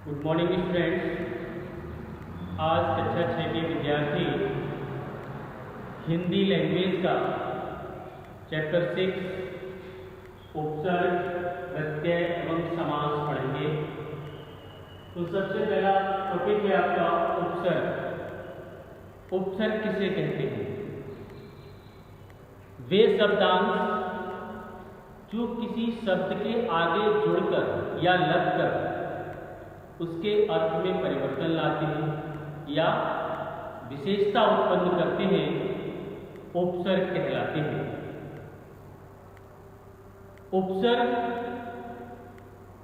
Good morning students. आज कक्षा 6 के विद्यार्थी हिंदी लैंग्वेज का चैप्टर 6 उपसर्ग, प्रत्यय एवं समास पढ़ेंगे। तो सबसे पहला टॉपिक है आपका उपसर्ग। उपसर्ग किसे कहते हैं? वे शब्दांश जो किसी शब्द के आगे जुड़कर या लगकर उसके अर्थ में परिवर्तन लाते हैं या विशेषता उत्पन्न करते हैं, उपसर्ग कहलाते हैं। उपसर्ग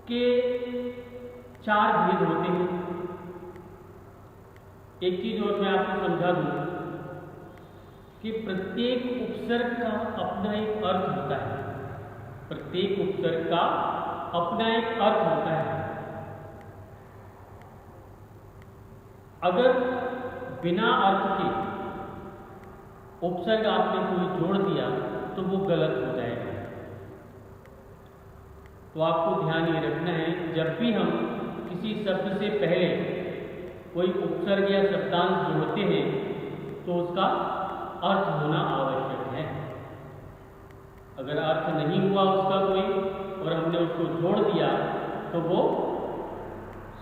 के 4 भेद होते हैं। एक चीज और मैं आपको समझा दूं कि प्रत्येक उपसर्ग का अपना एक अर्थ होता है। प्रत्येक उपसर्ग का अपना एक अर्थ होता है। अगर बिना अर्थ के उपसर्ग आपने कोई जोड़ दिया तो वो गलत हो जाएगा। तो आपको ध्यान ये रखना है, जब भी हम किसी शब्द से पहले कोई उपसर्ग या शब्दांश जोड़ते हैं तो उसका अर्थ होना आवश्यक है। अगर अर्थ नहीं हुआ उसका कोई और हमने उसको जोड़ दिया तो वो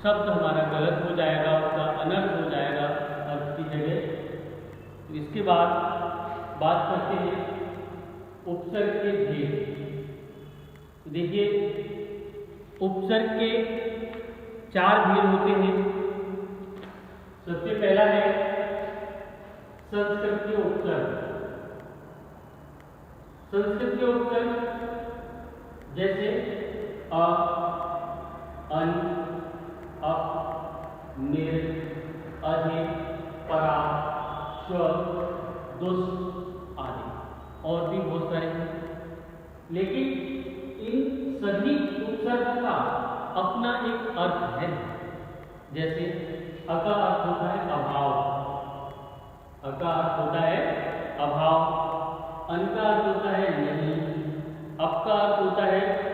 शब्द हमारा गलत हो जाएगा, उसका अनर्थ हो जाएगा अर्थ की जगह। तो इसके बाद बात करते हैं उपसर्ग के भेद। तो देखिए, उपसर्ग के 4 भेद होते हैं। सबसे पहला है संस्कृत के उपसर्ग। संस्कृत के उपसर्ग जैसे अ, अन, अप, निर, अधिक, परा, स्व, दुस आदि और भी बहुत सारे हैं। लेकिन इन सभी उपसर्गों का अपना एक अर्थ है। जैसे अ का अर्थ होता है अभाव, अ का अर्थ होता है अभाव, अन का अर्थ होता है नहीं, अप का अर्थ होता है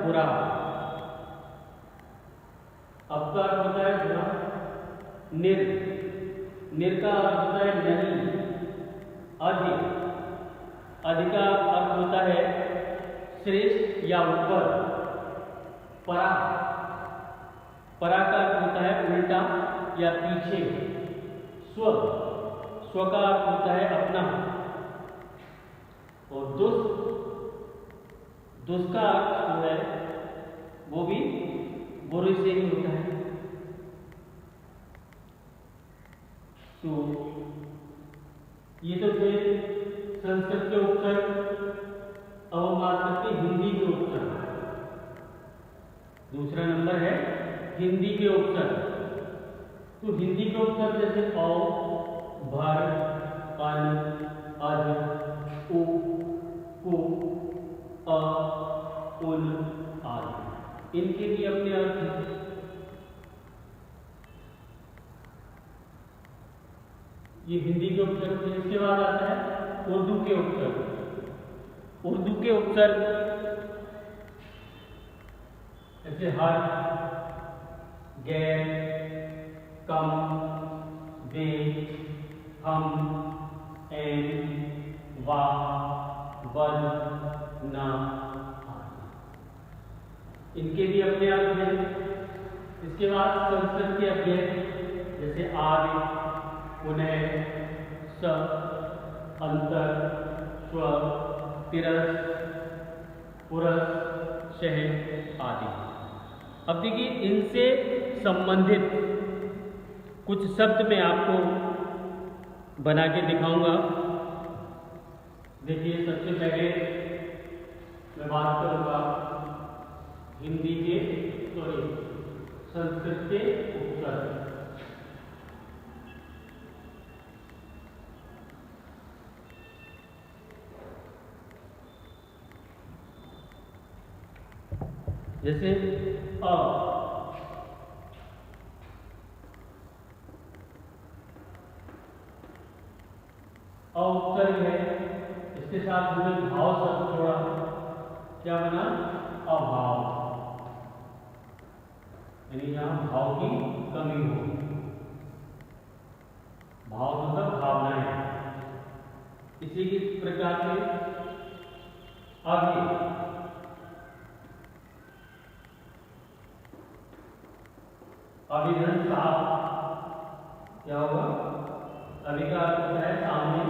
बुरा, अब का अर्थ होता है बुरा। निर, निर का अर्थ होता है नहीं। अधिक, अधिक का अर्थ होता है श्रेष्ठ या ऊपर। परा, परा का अर्थ होता है उल्टा या पीछे। स्व, स्व का अर्थ होता है अपना। और दुस, दुस का अर्थ जो है वो भी बुरे से ही होता है। तो ये तो थे संस्कृत के उपसर्ग। अब हम बात करते हैं हिंदी के उपसर्ग। दूसरा नंबर है हिंदी के उपसर्ग। तो हिंदी के उपसर्ग जैसे औ, भर, अन, अध, उ, कु, अ, उन आदि, इनके भी अपने अर्थ हैं। ये हिंदी के उपसर्ग। इसके बाद आता है उर्दू के उपसर्ग। उर्दू के उपसर्ग जैसे हर, गैर, कम, बे, हम, एन, वा, वन, ना, इनके भी अपने अर्थ हैं। इसके बाद संस्कृत के अव्यय जैसे आदि, पुनः, स, अंतर, स्व, तिरस, पुरस, शह आदि। अब देखिए, इनसे संबंधित कुछ शब्द मैं आपको बना के दिखाऊंगा। देखिए, सबसे पहले मैं बात करूंगा हिंदी के संस्कृत के उपसर्ग। जैसे अ, उपसर्ग है, इसके साथ जुड़े भाव शब्द जोड़ा। क्या बना? अभाव, यानी जहां भाव की कमी हो। भाव मतलब भावनाएं। इसी की प्रकार से आगे अभिधन साफ क्या होगा? अभी का अर्थ होता है सामने,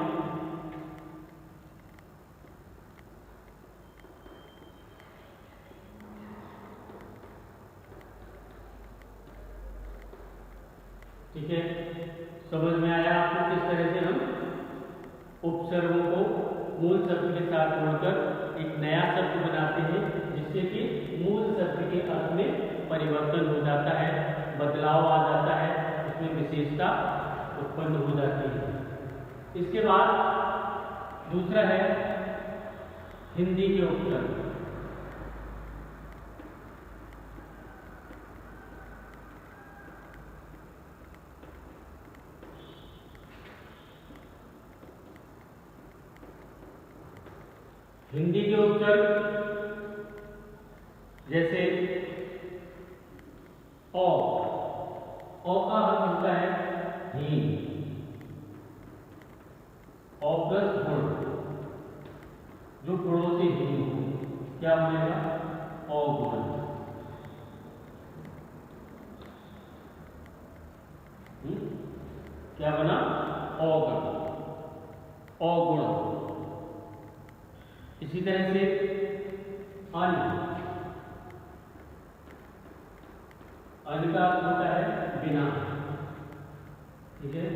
ठीक है। समझ में आया आपको किस तरह से हम उपसर्गों को मूल शब्द के साथ जोड़कर एक नया शब्द बनाते हैं, जिससे कि मूल शब्द के अर्थ में परिवर्तन हो जाता है, बदलाव आ जाता है, उसमें विशेषता उत्पन्न हो जाती है। इसके बाद दूसरा है हिंदी के उपसर्ग। हिंदी के उपसर्ग जैसे ओ का अर्थ होता है हीन, ओ प्लस गुण, जो गुणों से हीन हो, क्या बनेगा? अगुण। क्या बना? अगुण, अगुण। इसी तरह से अन का अर्थ होता है बिना, ठीक है।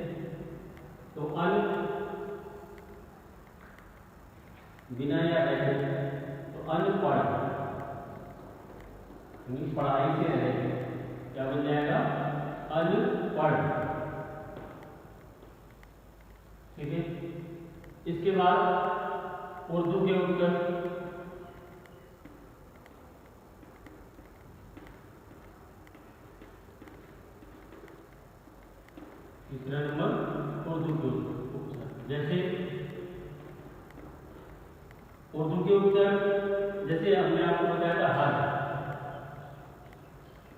तो अन बिना या रहे, तो अनपढ़, पढ़ाई से रहे, क्या बन जाएगा? अनपढ़, ठीक है। इसके बाद उर्दू के उपसर्ग तीसरा नंबर उर्दू के उपसर्ग। जैसे उर्दू के उपसर्ग, जैसे हमने आपको बताया था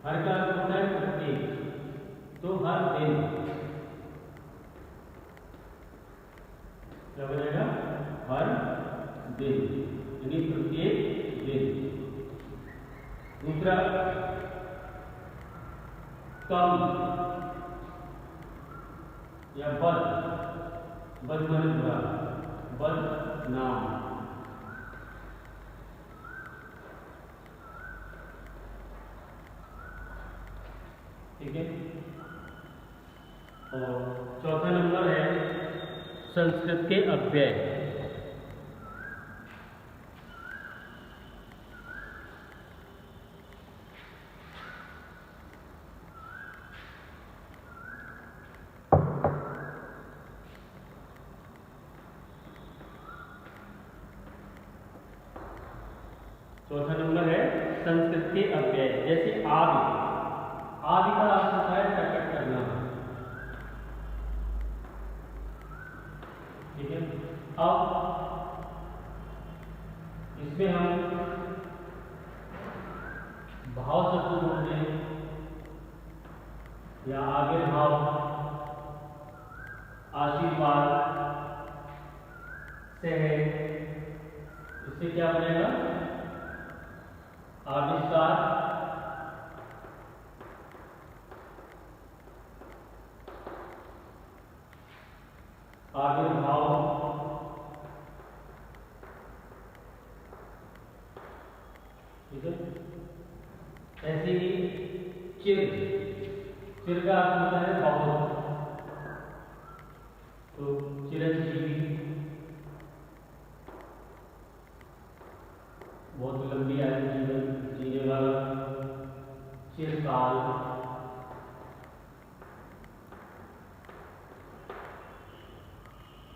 हर का अर्थ होता है प्रत्येक, तो हर दिन क्या बनेगा? हर दिन, यानी प्रत्येक दिन। दूसरा कम या बद, बद माने बुरा, बद नाम, ठीक है। और चौथा नंबर है संस्कृत के अव्यय। चौथा नंबर है संस्कृत के अव्यय। जैसे आदि, आदि का अर्थ होता है प्रकट करना, ठीक है। अब इसमें हम भाव शब्द जोड़ते हैं या आगे भाव, आशीर्वाद से है, इससे क्या बनेगा? आविष्कार, आविर्भाव, ठीक है। ऐसे ही चिर, चिर का अर्थ होता है बहुत, तो चिरंजीवी, बहुत लंबी आयु जीवन जीने वाला, चिरकाल,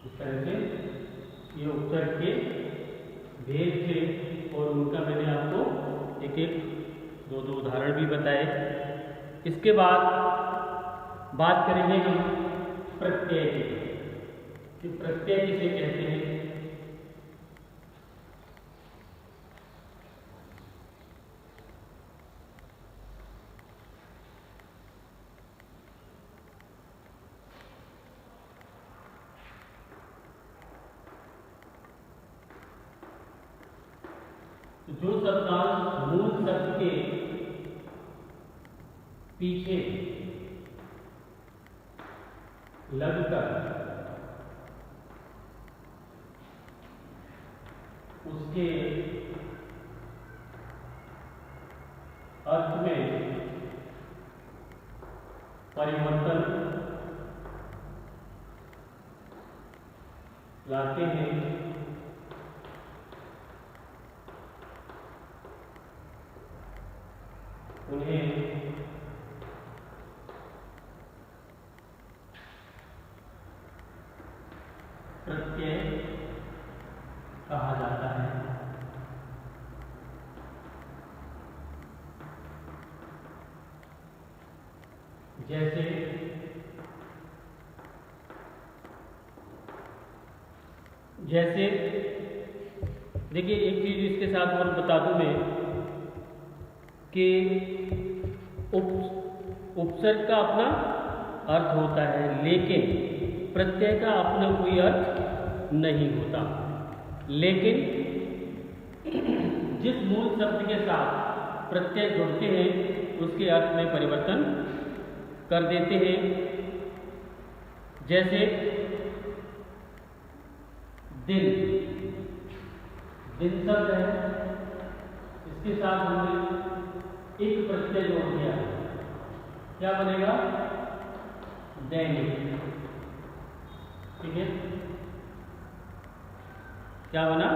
इस तरह से ये उपसर्ग के भेद थे और उनका मैंने आपको एक एक दो उदाहरण भी बताए। इसके बाद बात करेंगे हम प्रत्यय की, प्रत्यय किसे कहते हैं। तो जो शब्दांश मूल शब्द के पीछे लगकर उसके अर्थ में परिवर्तन लाते हैं, उन्हें प्रत्यय कहा जाता है। जैसे देखिए, एक चीज इसके साथ और बता दूं मैं कि उपसर्ग का अपना अर्थ होता है, लेकिन प्रत्यय का अपना कोई अर्थ नहीं होता। लेकिन जिस मूल शब्द के साथ प्रत्यय जुड़ते हैं उसके अर्थ में परिवर्तन कर देते हैं। जैसे दिन शब्द है, इसके साथ हमने एक प्रत्यय जोड़ दिया, क्या बनेगा? दैनिक। ठीक है, क्या बना?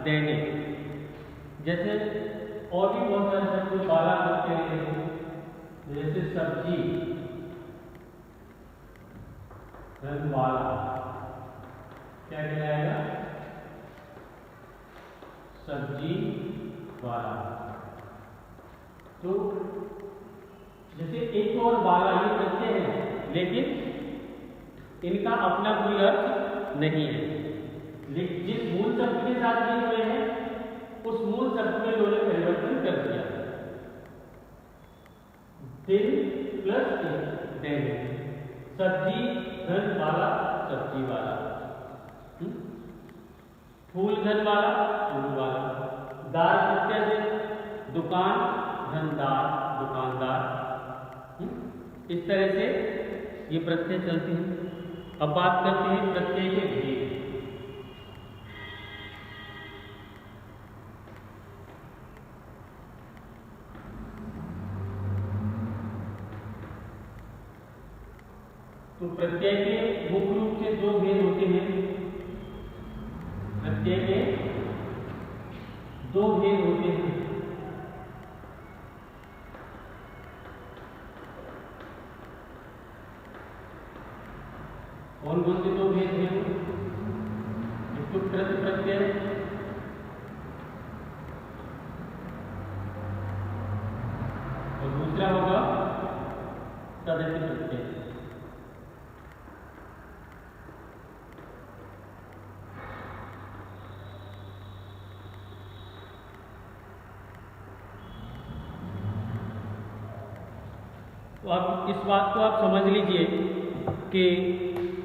दैनिक। जैसे और भी बहुत सारे शब्द बाला करते हैं, जैसे सब्जी, वाला, क्या कहलाएगा? सब्जी वाला। तो जैसे एक और बाला, ये प्रत्यय है, लेकिन इनका अपना कोई अर्थ नहीं है। लेकिन जिस मूल शब्द के साथ ये हुए हैं उस मूल शब्द में उन्होंने परिवर्तन कर दिया। दिन प्लस दिन, सब्जी धन वाला, सब्जी वाला, फूल धन वाला, फूल वाला, दार प्रत्यय से दुकान धनदार, दुकानदार। इस तरह से ये प्रत्यय चलते हैं। अब बात करते हैं प्रत्यय के भेद। तो प्रत्यय के मुख्य रूप से दो भेद होते हैं। प्रत्यय के दो भेद होते हैं। कौन कौन से दो भेद हैं? एक तो कृत प्रत्यय और दूसरा होगा तदर्थ प्रत्यय। तो आप इस बात को आप समझ लीजिए कि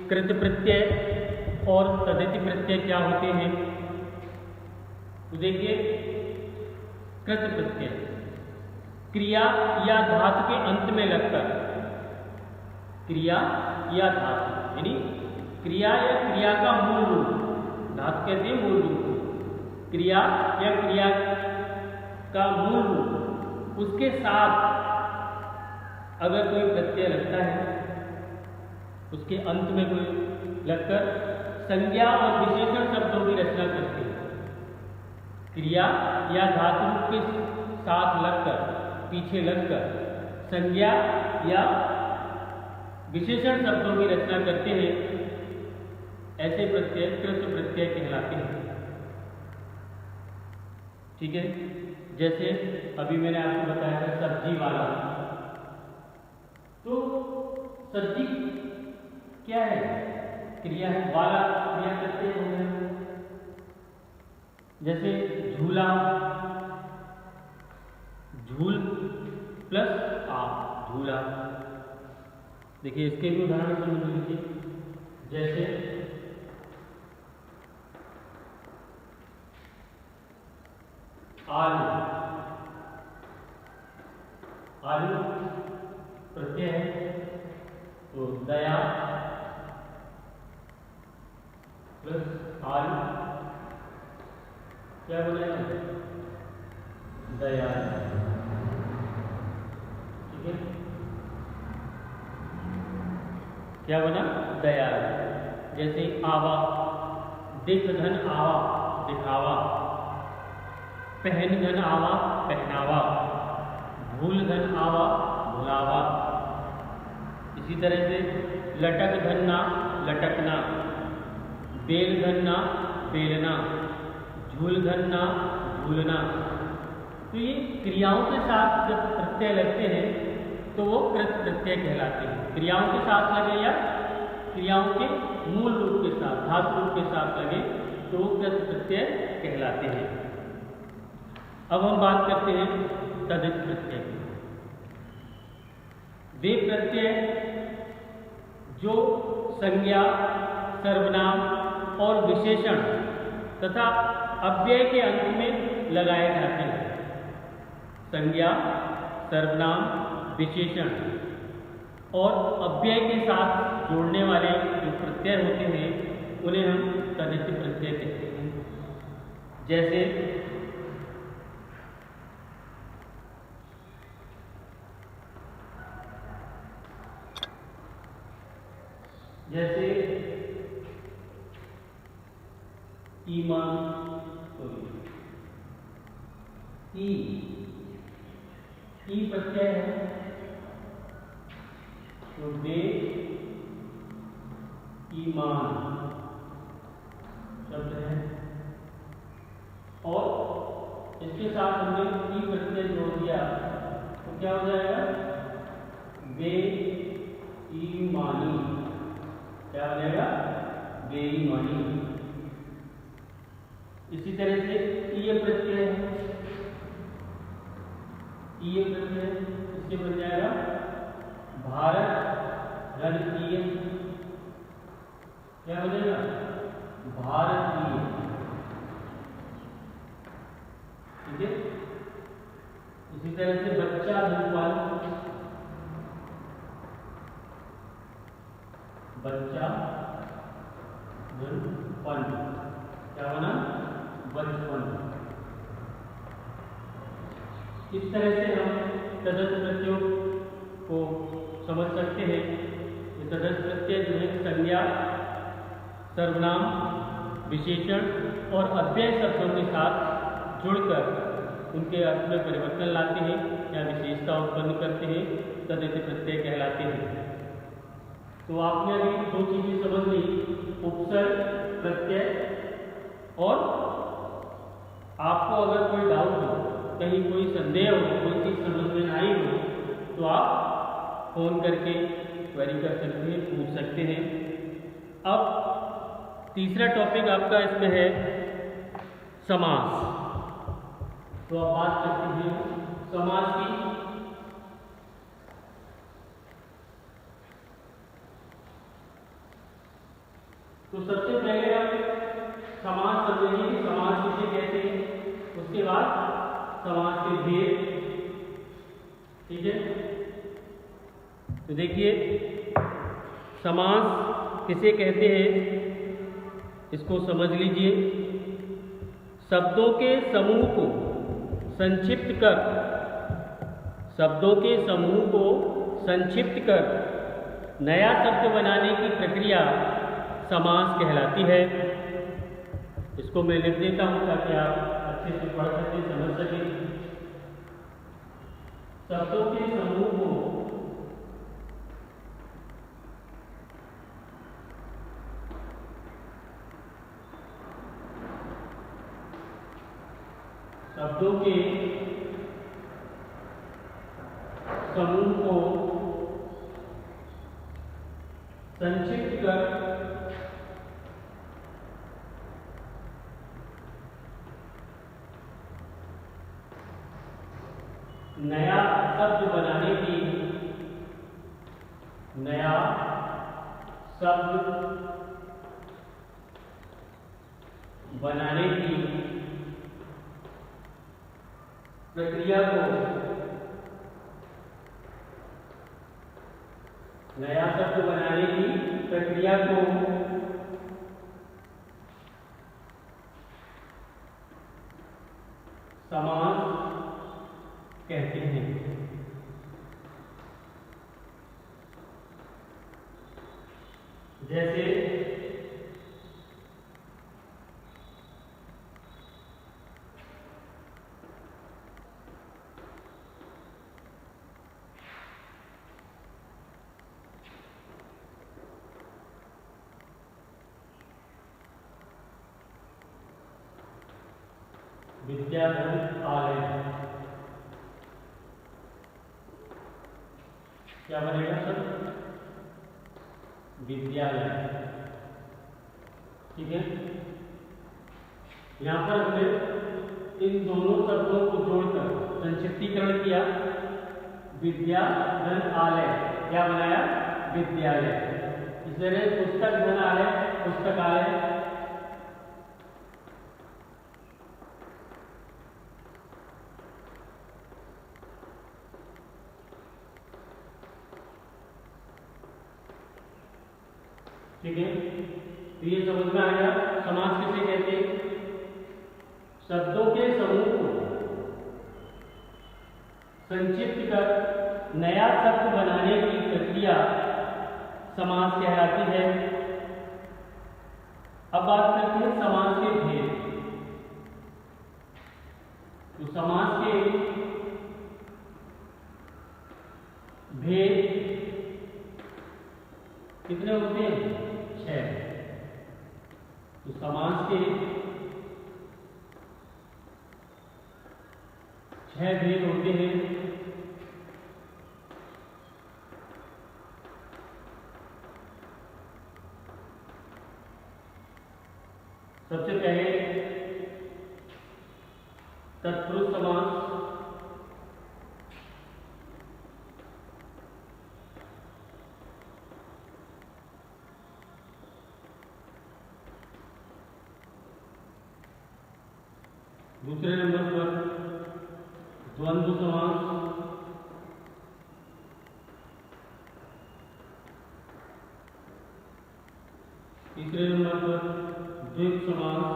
कृत प्रत्यय और तद्धित प्रत्यय क्या होते हैं। तो देखिए, कृत प्रत्यय क्रिया या धातु के अंत में लगकर, क्रिया या धातु यानी क्रिया या क्रिया का मूल रूप, धातु कहते हैं मूल रूप, क्रिया या क्रिया का मूल रूप, उसके साथ अगर कोई प्रत्यय लगता है, उसके अंत में कोई लगकर संज्ञा और विशेषण शब्दों की रचना करती है। क्रिया या धातु के साथ लगकर, पीछे लगकर संज्ञा या विशेषण शब्दों की रचना करते हैं, ऐसे प्रत्यय कृत प्रत्यय कहलाते हैं। ठीक है, जैसे अभी मैंने आपको बताया था सब्जी वाला। तो सब्जी क्या है? क्रिया है, वाला क्रिया करते हैं। जैसे झूला, झूल प्लस आप, झूला। देखिए इसके भी उदाहरण समझ लीजिए। जैसे आलू, आलू प्रत्यय है तो दया प्लस आलू क्या बनेगा, दया। ठीक है, क्या बना, दया। जैसे आवा, दिख धन आवा, दिखावा। पहन धन आवा, पहनावा। भूल धन आवा, भुलावा। इसी तरह से लटक धन ना, लटकना। बेल धन ना, बेलना। झूल धन ना, झूलना। तो ये क्रियाओं के साथ जब प्रत्यय लगते हैं तो वो कृत प्रत्यय कहलाते हैं। क्रियाओं के साथ लगे या क्रियाओं के मूल रूप के साथ, धातु रूप के साथ लगे तो वो कृत प्रत्यय कहलाते हैं। अब हम बात करते हैं तदित प्रत्यय की। वे प्रत्यय जो संज्ञा, सर्वनाम और विशेषण तथा अव्यय के अंत में लगाए जाते हैं। संज्ञा, सर्वनाम, विशेषण और अव्यय के साथ जोड़ने वाले जो प्रत्यय होते हैं उन्हें हम तदित प्रत्यय कहते हैं। जैसे ईमान, ई प्रत्यय है तो दे ईमान शब्द है और इसके साथ हमने ई प्रत्यय जोड़ दिया तो क्या हो जाएगा, वे ईमानी। क्या हो जाएगा, वे ईमानी। इसी तरह से ईय प्रत्यय है, ईय प्रत्यय इससे बन जाएगा भारत रणकीय। क्या हो जाएगा, भारतीय। ठीक है, इसी तरह से बच्चा धनवान, बच्चा धनवान। क्या बना, बचपन। इस तरह से हम तदर्थ प्रत्ययों को समझ सकते हैं। ये तदर्थ प्रत्यय जो है संज्ञा, सर्वनाम, विशेषण और अव्यय शब्दों के साथ जुड़कर उनके अर्थ में परिवर्तन लाते हैं या विशेषता उत्पन्न करते हैं, तदित प्रत्यय कहलाते हैं। तो आपने अभी दो चीजें समझ ली, उपसर्ग, प्रत्यय। और आपको अगर कोई डाउट हो, कहीं कोई संदेह हो, कोई चीज समझ में आई हो तो आप फोन करके क्वेरी कर सकते हैं, पूछ सकते हैं। अब तीसरा टॉपिक आपका इसमें है समास। तो आप बात करते हैं समास की। तो सबसे पहले हम समास समझेंगे कि समास किसे कहते हैं, उसके बाद समास के भेद। ठीक है, तो देखिए समास किसे कहते हैं इसको समझ लीजिए। शब्दों के समूह को संक्षिप्त कर, शब्दों के समूह को संक्षिप्त कर नया शब्द बनाने की प्रक्रिया समास कहलाती है। इसको मैं लिख देता हूं ताकि आप अच्छे से पढ़ सकें, समझ सकें। शब्दों के समूह को संक्षिप्त कर नया शब्द बनाने की प्रक्रिया को नया शब्द बनाने की प्रक्रिया को समास कहते हैं। जैसे विद्याधन आलय, क्या बनेगा सर? विद्यालय। ठीक है, यहां पर हमने इन दोनों शब्दों को जोड़कर संक्षिप्तीकरण किया, विद्याधन आलय क्या बनाया? विद्यालय। इस तरह पुस्तक धन आलय, पुस्तकालय। ठीक है, तो ये समझ में आया समास किसे कहते हैं? शब्दों के समूह को संक्षिप्त कर नया शब्द बनाने की प्रक्रिया समास कहलाती है। अब बात करते हैं समास के भेद। तो समास के भेद कितने होते हैं? 6। तो समास के 6 भेद होते हैं। सबसे पहले तत्पुरुष समास, दूसरे नंबर पर द्वंद्व समास, तीसरे नंबर पर द्वित्व समास,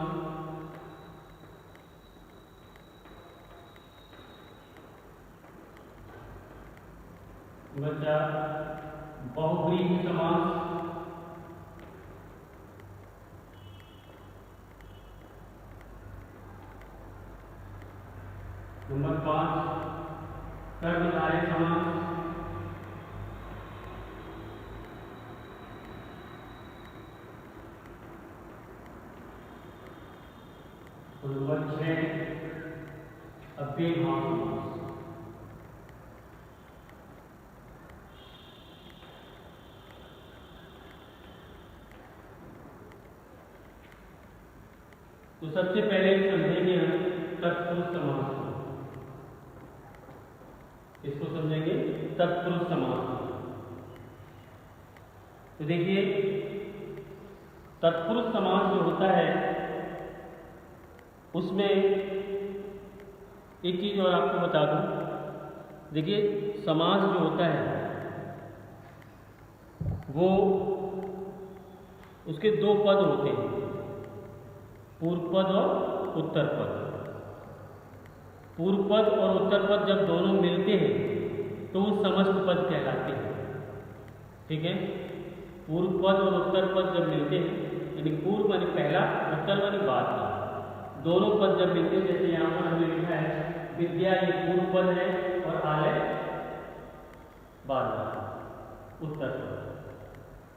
नंबर 4 बहुव्रीहि समास, नंबर 5 कर्मधारय समास, और नंबर 6 अव्ययभाव समास। तो सबसे पहले समझेंगे हम तत्पुरुष समास को। इसको समझेंगे तत्पुरुष समास। तो देखिए तत्पुरुष समास जो होता है उसमें एक चीज और आपको बता दूं। देखिए समास जो होता है वो उसके 2 पद होते हैं, पूर्व पद और उत्तर पद। पूर्व पद और उत्तर पद जब दोनों मिलते हैं तो वो समस्त पद कहलाते हैं। ठीक है, पूर्व पद और उत्तर पद जब मिलते हैं, यानी पूर्व माने पहला, उत्तर माने बाद का, दोनों पद जब मिलते हैं, जैसे यहाँ पर हमने लिखा है विद्या, ये पूर्व पद है और आलय बाद का उत्तर पद।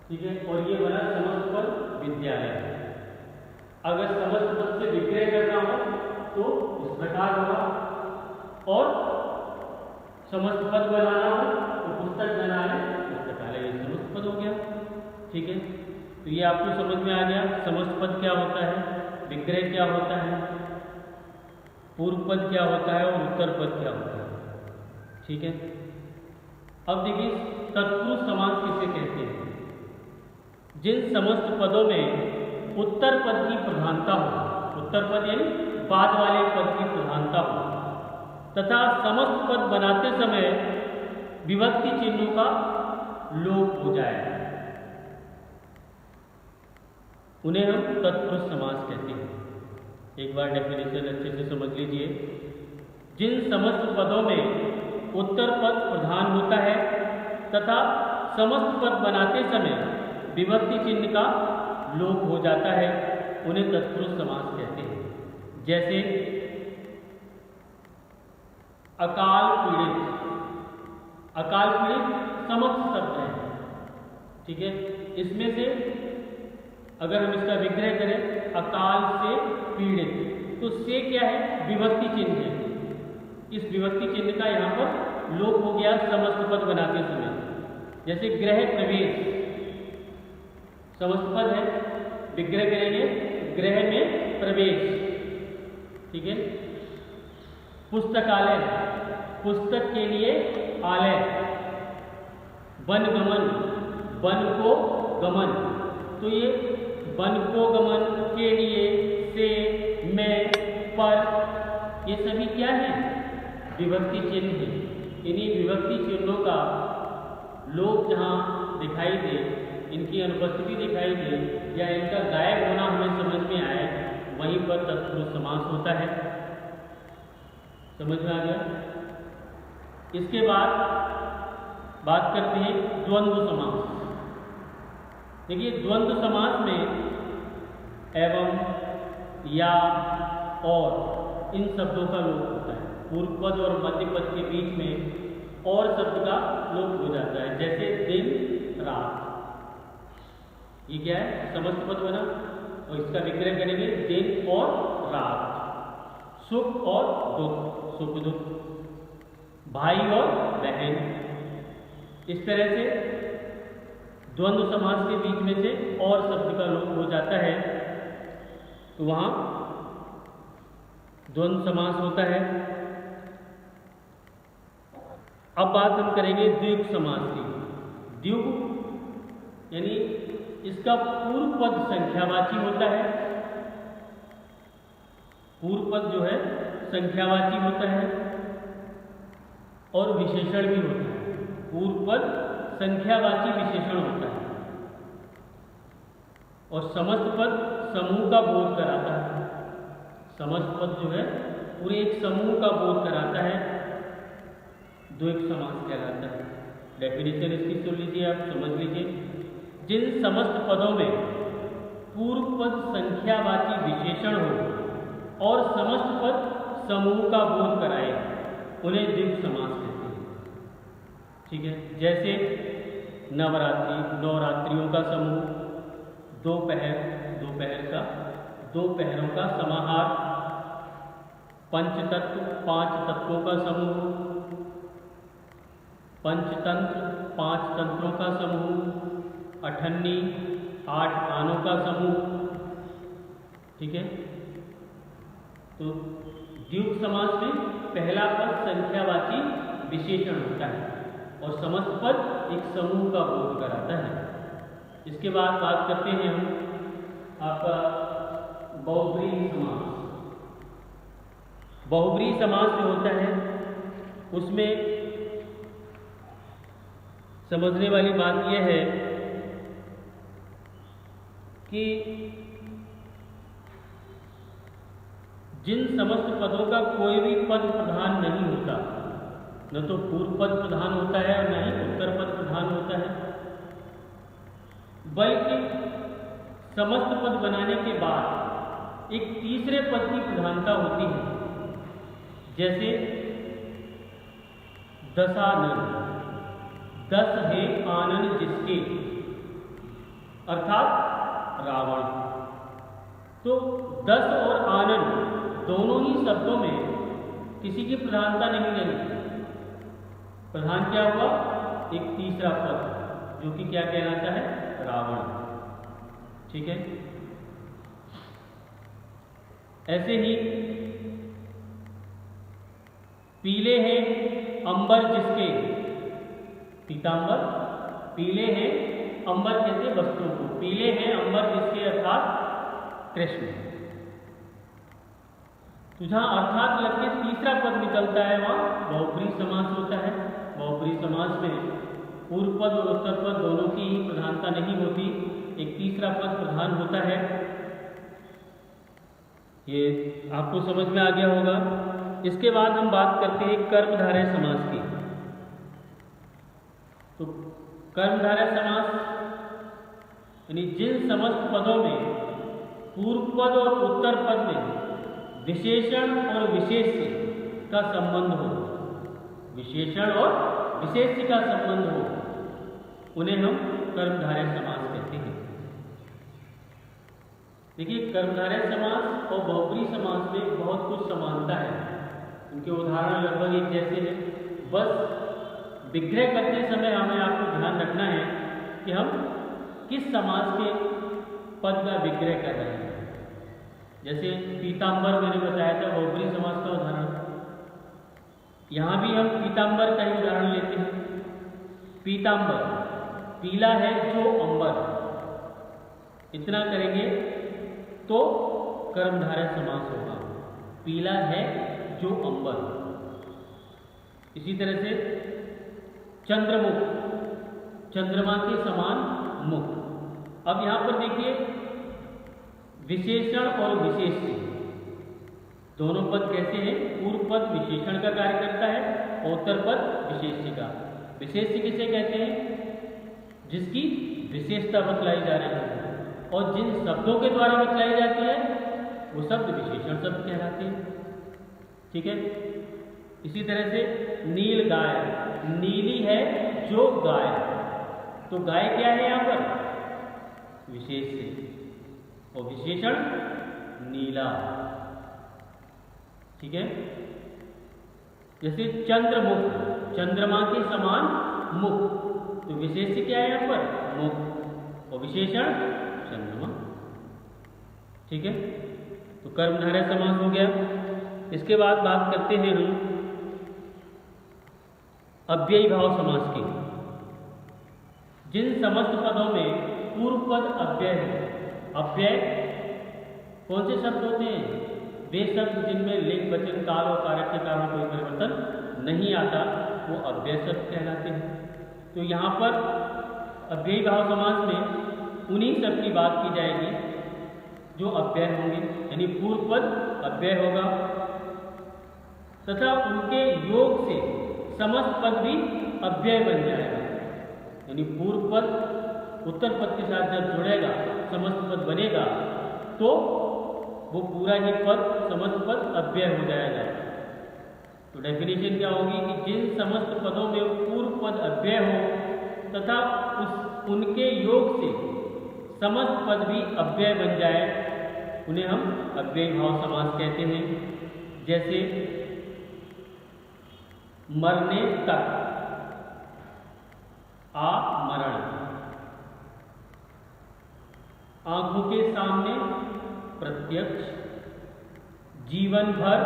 ठीक है, और ये बना समस्त पद विद्यालय। अगर समस्त पद से विक्रय करना हो तो इस प्रकार होगा, और समस्त पद बनाना हो तो पुस्तक बनाना, पुस्तकालय, ये समस्त पद हो गया। ठीक है, तो ये आपको समझ में आ गया समस्त पद क्या होता है, विक्रय क्या होता है, पूर्व पद क्या होता है और उत्तर पद क्या होता है। ठीक है, अब देखिए तत्पुरुष समास किसे कहते हैं? जिन समस्त पदों में उत्तर पद की प्रधानता हो, उत्तर पद यानी बाद वाले पद की प्रधानता हो, तथा समस्त पद बनाते समय विभक्ति चिन्हों का लोप हो जाए, उन्हें हम तत्पुरुष समास कहते हैं। एक बार डेफिनेशन अच्छे से समझ लीजिए। जिन समस्त पदों में उत्तर पद प्रधान होता है तथा समस्त पद बनाते समय विभक्ति चिन्ह का लोप हो जाता है, उन्हें तत्पुरुष समास कहते हैं। जैसे अकाल पीड़ित, अकाल पीड़ित समस्त शब्द है, ठीक है। इसमें से अगर हम इसका विग्रह करें अकाल से पीड़ित, तो से क्या है, विभक्ति चिन्ह है। इस विभक्ति चिन्ह का यहाँ पर लोप हो गया समस्त पद बनाते समय। जैसे गृह प्रवेश, समस्त पद है, विग्रह करेंगे गृह में प्रवेश, ठीक है। पुस्तकालय, पुस्तक के लिए आलय। वन गमन, वन को गमन, तो ये वन को गमन के लिए, से, में, पर, ये सभी क्या है, विभक्ति चिन्ह है। इन्हीं विभक्ति चिन्हों का लोप जहाँ दिखाई दे, इनकी अनुपस्थिति दिखाई दे या इनका गायब होना हमें समझ में आए, वहीं पर तत्पुरुष समास होता है। समझ में आ गया। इसके बाद बात करते हैं द्वंद्व समास। देखिए द्वंद्व समास में एवं, या, और इन शब्दों का लोप होता है। पूर्व पद और मध्य पद के बीच में और शब्द का लोप हो जाता है। जैसे दिन, रात, ये क्या है, समस्त पद बना और इसका विग्रह करेंगे दिन और रात। सुख और दुख, सुख दुख, भाई और बहन। इस तरह से द्वंद्व समास के बीच में से और शब्द का लोप हो जाता है, तो वहां द्वंद्व समास होता है। अब बात हम करेंगे द्विगु समास की। द्विगु यानी इसका पूर्व पद संख्यावाची होता है। पूर्व पद जो है संख्यावाची होता है और विशेषण भी होता है। पूर्व पद संख्यावाची विशेषण होता है और समस्त पद समूह का बोध कराता है। समस्त पद जो है पूरे एक समूह का बोध कराता है, द्विगु समास कहलाता है। डेफिनेशन इसकी सुन लीजिए, आप समझ लीजिए। जिन समस्त पदों में पूर्व पद संख्यावाची विशेषण हो और समस्त पद समूह का बोध कराए, उन्हें द्विगु समास कहते हैं, ठीक है। जैसे नवरात्रि, नवरात्रियों का समूह, दोपहर, दोपहर का, दोपहरों का समाहार, पंचतत्व, पांच तत्वों का समूह, पंचतंत्र, पांच तंत्रों का समूह, अठन्नी, 8 आनों का समूह, ठीक है। तो द्विगु समास में पहला पद संख्यावाची विशेषण होता है और समस्त पद एक समूह का बोध कराता है। इसके बाद बात करते हैं हम आपका बहुब्रीहि समास। बहुब्रीहि समास जो होता है उसमें समझने वाली बात यह है कि जिन समस्त पदों का कोई भी पद प्रधान नहीं होता, न तो पूर्व पद प्रधान होता है और न ही उत्तर पद प्रधान होता है, बल्कि समस्त पद बनाने के बाद एक तीसरे पद की प्रधानता होती है। जैसे दशानन, 10 है आनन जिसके, अर्थात रावण। तो 10 और आनन दोनों ही शब्दों में किसी की प्रधानता नहीं रही। प्रधान क्या हुआ, एक तीसरा पद जो कि क्या कहलाता है, रावण, ठीक है। ऐसे ही पीले हैं अंबर जिसके, पीतांबर, पीले हैं अंबर जैसे वस्त्रों को, पीले हैं अंबर जिसके अर्थात कृष्ण। तो तो जहाँ अर्थात लग के तीसरा पद निकलता है वहाँ बहुब्रीहि समास होता है। बहुब्रीहि समास में पूर्व पद और उत्तर पद दोनों की ही प्रधानता नहीं होती, एक तीसरा पद प्रधान होता है। ये आपको समझ में आ गया होगा। इसके बाद हम बात करते हैं कर्मधारय समास की। तो कर्मधारय समास यानी जिन समस्त पदों में पूर्व पद और उत्तर पद में विशेषण और विशेष्य का संबंध हो, विशेषण और विशेष्य का संबंध हो, उन्हें हम कर्मधारय समास कहते हैं। देखिए, कर्मधारय समास और बहुब्रीहि समास में बहुत कुछ समानता है, उनके उदाहरण लगभग एक जैसे हैं। बस विग्रह करते समय हमें आपको ध्यान रखना है कि हम किस समास के पद का विग्रह कर रहे हैं। जैसे पीताम्बर मैंने बताया था बहुब्रीहि समास का उदाहरण, यहाँ भी हम पीताम्बर का ही उदाहरण लेते हैं। पीताम्बर, पीला है जो अंबर, इतना करेंगे तो कर्मधारय समास होगा, पीला है जो अंबर। इसी तरह से चंद्रमुख, चंद्रमा के समान मुख। अब यहाँ पर देखिए विशेषण और विशेष्य दोनों पद कैसे हैं? पूर्व पद विशेषण का कार्य करता है और उत्तर पद विशेष्य का। विशेष्य किसे कहते हैं? जिसकी विशेषता बतलाई जा रही है और जिन शब्दों के द्वारा बतलाई जाती है वो शब्द विशेषण शब्द कहलाते हैं। ठीक है। इसी तरह से नील गाय, नीली है जो गाय, तो गाय क्या है यहाँ पर? विशेष्य और विशेषण नीला। ठीक है। जैसे चंद्रमुख, चंद्रमा के समान मुख, तो विशेष्य क्या है यहाँ पर? मुख और विशेषण चंद्रमा। ठीक है। तो कर्मधारय समास हो गया। इसके बाद बात करते हैं हम अव्ययी भाव समास की। जिन समस्त पदों में पूर्व पद अव्यय है, अव्यय कौन से शब्द होते हैं? वे शब्द जिनमें लिंग, वचन, काल और कारक के कारण कोई परिवर्तन नहीं आता, वो अव्यय शब्द कहलाते हैं। तो यहाँ पर अव्ययी भाव समास में उन्हीं शब्द की बात की जाएगी जो अव्यय होंगे, यानी पूर्व पद अव्यय होगा तथा उनके योग से समस्त पद भी अव्यय बन जाएगा। यानी पूर्व पद उत्तर पद के साथ जब जुड़ेगा, समस्त पद बनेगा, तो वो पूरा ही पद समस्त पद अव्यय हो जाएगा। तो डेफिनेशन क्या होगी कि जिन समस्त पदों में पूर्व पद अव्यय हो तथा उनके योग से समस्त पद भी अव्यय बन जाए, उन्हें हम अव्ययी भाव समास कहते हैं। जैसे मरने तक, आमरण, आंखों के सामने, प्रत्यक्ष, जीवन भर,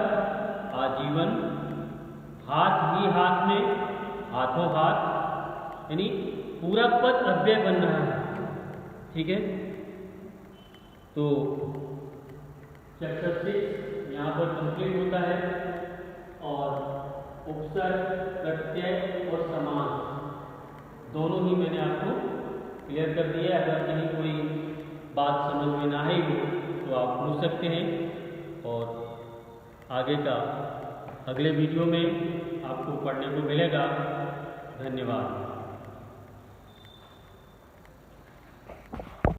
आजीवन, हाथ ही हाथ में, हाथों हाथ, यानी पूरा पद अव्यय बन रहा है। ठीक है। तो चैप्टर 6 यहाँ पर कंप्लीट होता है और उपसर्ग, प्रत्यय और समास दोनों ही मैंने आपको क्लियर कर दिया। अगर कहीं कोई बात समझ में ना आई हो तो आप पूछ सकते हैं और आगे का अगले वीडियो में आपको पढ़ने को मिलेगा। धन्यवाद।